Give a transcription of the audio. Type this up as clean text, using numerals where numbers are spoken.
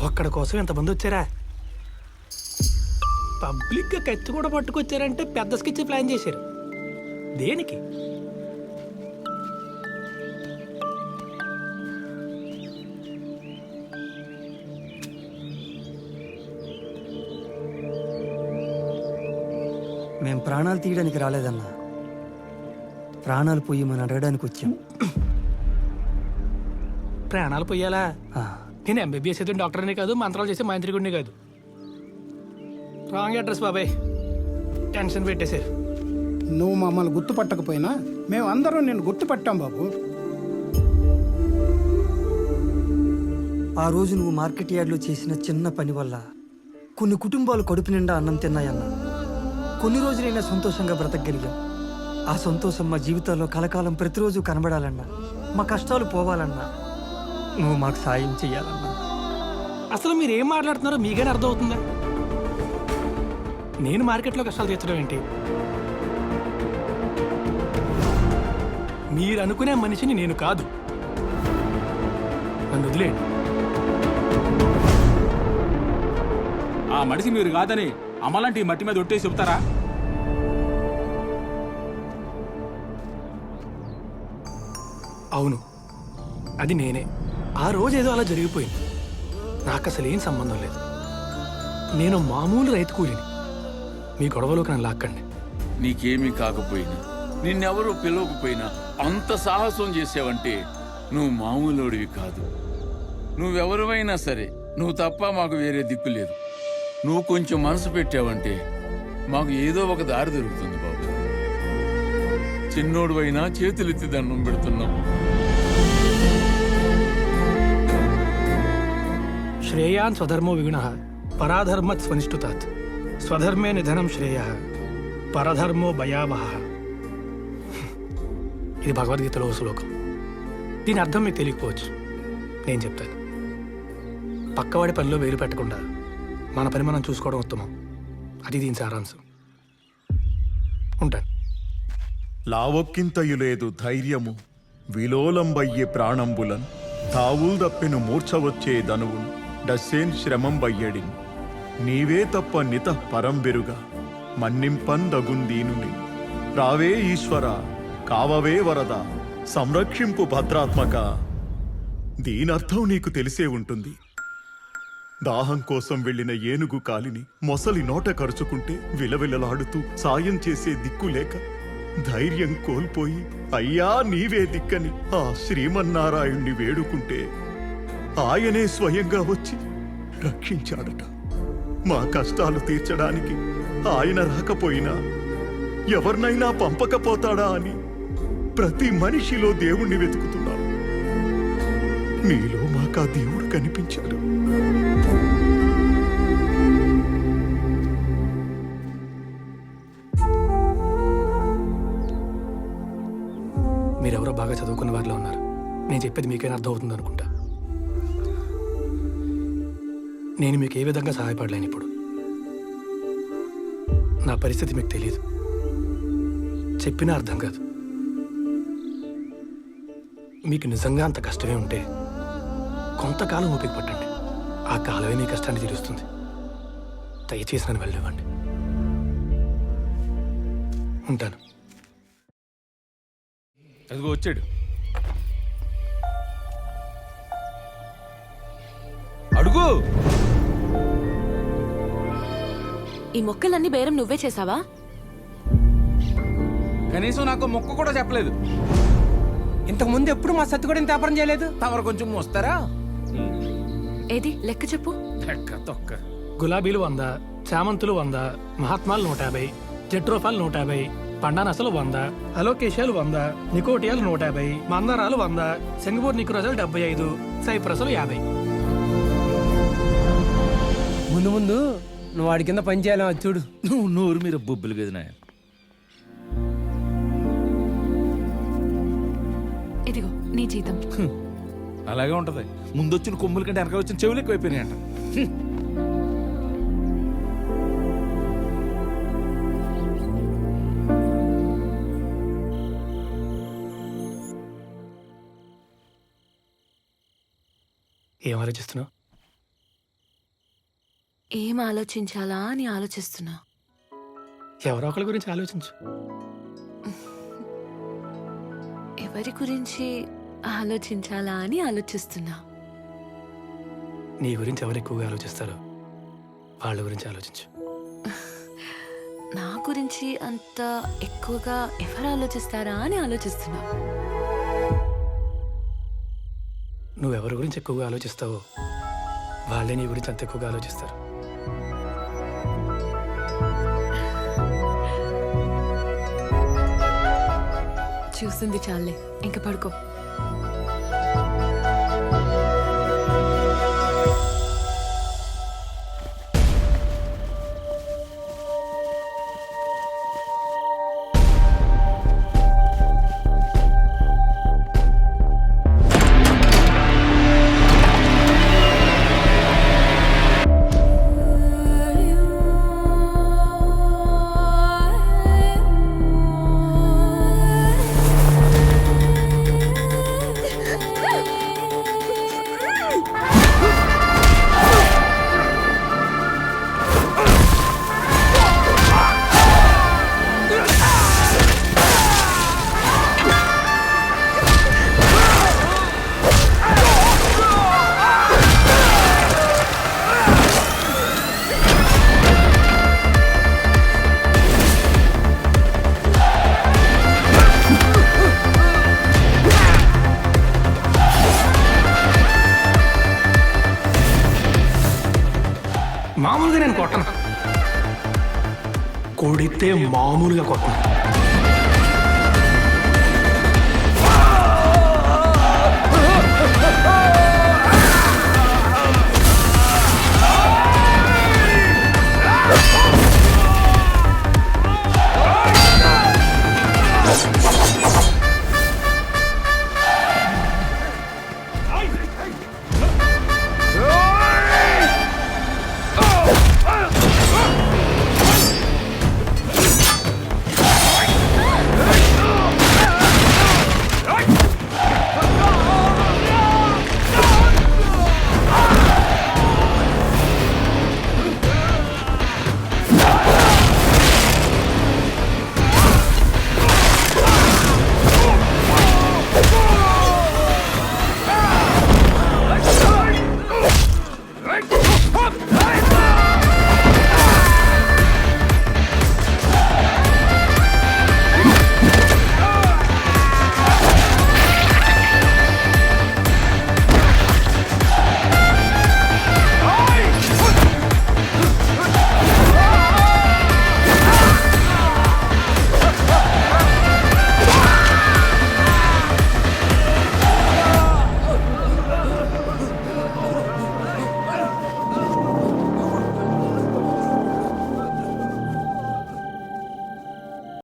ఒక్కడ కోసం ఎంతమంది వచ్చారా? పబ్లిక్గా కత్తి కూడా పట్టుకొచ్చారంటే పెద్ద స్కెచ్ ప్లాన్ చేశారు. దేనికి? మేం ప్రాణాలు తీయడానికి రాలేదన్నా, ప్రాణాలు పోయమని అడగడానికి వచ్చాం. ప్రాణాలు పోయాలా? ఆ, నేను ఎంబీబీఎస్ అయితే డాక్టర్ని కాదు, మంత్రాలు చేసే మంత్రికుడిని కాదు. రాంగ్ అడ్రస్ బాబాయ్, టెన్షన్ పెట్టేశారు. నువ్వు మమ్మల్ని గుర్తుపట్టకపోయినా మేము అందరం నేను గుర్తుపట్టాం బాబు. ఆ రోజు నువ్వు మార్కెట్ యార్డ్లో చేసిన చిన్న పని వల్ల కొన్ని కుటుంబాలు కడుపు నిండా అన్నం తిన్నాయన్నా. కొన్ని రోజులైనా సంతోషంగా బ్రతకగలిగాం. ఆ సంతోషం మా జీవితాల్లో కలకాలం ప్రతిరోజు కనబడాలన్నా, మా కష్టాలు పోవాలన్నా నువ్వు మాకు సాయం చెయ్యాలన్నా. అసలు మీరు ఏం మాట్లాడుతున్నారో మీకైనా అర్థమవుతుందా? నేను మార్కెట్లో కష్టాలు తీర్చడం ఏంటి? మీరు అనుకునే మనిషిని నేను కాదు. నన్ను వదిలేయండి. ఆ మనిషి మీరు కాదని అమ్మలాంటి మట్టి మీద ఒట్టేసి చెబుతారా? అవును, అది నేనే. ఆ రోజేదో అలా జరిగిపోయింది. నాకు అసలు ఏం సంబంధం లేదు. నేను మామూలు రైతు కూలిని. మీ గొడవలోకి నన్ను లాక్కండి. నీకేమీ కాకపోయినా, నిన్నెవరూ పిలవకపోయినా అంత సాహసం చేసావంటే నువ్వు మామూలుడివి కాదు. నువ్వెవరివైనా సరే, నువ్వు తప్ప మాకు వేరే దిక్కు లేదు. నువ్వు కొంచెం మనసు పెట్టావంటే మాకు ఏదో ఒక దారి దొరుకుతుంది బాబు. చిన్నోడువైనా చేతులెత్తి దండం పెడుతున్నాం. శ్రేయాన్ స్వధర్మో విగుణః పరాధర్మత్ స్వనిష్ఠుతాత్ స్వధర్మే నిధనం శ్రేయః పరధర్మో భయావహః. ఇది భగవద్గీతలో ఓ శ్లోకం. దీని అర్థం మీకు తెలియకపోవచ్చు, నేను చెప్తాను. పక్కవాడి పనిలో వేలు పెట్టకుండా మన పని మనం చూసుకోవడం ఉత్తమం. అది దీని సారాంశం. ఉంటాను. లావొక్కింతయు లేదు ధైర్యము, విలోలంబయ్యే ప్రాణంబులన్ తావుల్ దప్పెను మూర్ఛవచ్చే ధనువున్ డస్సేన్ శ్రమం బయ్యడిన్ నీవే తప్ప నిత పరంబెరుగా మన్నింపందగుందీనుని రావే ఈశ్వర కావవే వరద సంరక్షింపు భద్రాత్మక. దీనర్థం నీకు తెలిసే ఉంటుంది. దాహం కోసం వెళ్లిన ఏనుగు కాలిని మొసలి నోట కరుచుకుంటే విలవిలలాడుతూ సాయం చేసే దిక్కులేక ధైర్యం కోల్పోయి అయ్యా నీవే దిక్కని ఆ శ్రీమన్నారాయుణ్ణి వేడుకుంటే ఆయనే స్వయంగా వచ్చి రక్షించాడట. మా కష్టాలు తీర్చడానికి ఆయన రాకపోయినా ఎవరినైనా పంపకపోతాడా అని ప్రతి మనిషిలో దేవుణ్ణి వెతుకుతున్నాం. మీలో మాకా దేవుడు కనిపించాడు. మీరెవరో బాగా చదువుకున్న వారిలో ఉన్నారు. నేను చెప్పేది మీకైనా అర్థం అవుతుంది అనుకుంటా. నేను మీకు ఏ విధంగా సహాయపడలేను. ఇప్పుడు నా పరిస్థితి మీకు తెలియదు, చెప్పినా అర్థం కాదు. మీకు నిజంగా అంత కష్టమే ఉంటే కొంతకాలం ఓపిక పట్టండి. ఆ కాలమే మీ కష్టాన్ని తీరుస్తుంది. దయచేసి నన్ను వెళ్ళనివ్వండి. ఉంటాను. అదిగో వచ్చాడు. అడుగు. ఈ మొక్కలన్నీ బేరం నువ్వే చేసావా? కనీసం నాకు మొక్క కూడా చెప్పలేదు. ఇంతకు ముందు ఎప్పుడు మా సత్తు కూడా ఇంత వ్యాపారం చేయలేదు. తమరు కొంచెం వస్తారా? ఏది లెక్క చెప్పు. తొక్క. గులాబీలు 100, చామంతులు 100, మహాత్మాలు 150, జట్రోఫాలు 150, పండానసలు 100, అలోకేషియాలు 100, నికోటియాలు 150, మందారాలు 100, సింగపూర్ నిక్రోజాలు 75, సైప్రసులు 50. ముందు ముందు నువ్వు వాడి కింద పని చేయాలి చూడు. నువ్వు నోరు మీరు బొబ్బులు కదా. ఇదిగో నీ జీతం. అలాగే ఉంటది. ముందొచ్చిన కొమ్ముల కంటే వెనక వచ్చిన చెవులు ఎక్కువైపోయినాయంట. ఏం ఆలోచిస్తున్నావు? ఏం ఆలోచించాలా అని ఆలోచిస్తున్నా. ఎవరో ఒకరి గురించి ఆలోచించు. ఎవరి గురించి ఆలోచించాలా అని ఆలోచిస్తున్నా. నీ గురించి ఎవరు ఎక్కువగా ఆలోచిస్తారో వాళ్ళ గురించి ఆలోచించు. నా గురించి అంత ఎక్కువగా ఎవరు ఆలోచిస్తారా అని ఆలోచిస్తున్నా. నువ్వెవరి గురించి ఎక్కువగా ఆలోచిస్తావో వాళ్ళే నీ గురించి అంత ఎక్కువగా ఆలోచిస్తారు. చూసింది చాలే, ఇంక పడుకో. మామూలుగా నేను కొట్టను, కొడితే మామూలుగా కొట్టను.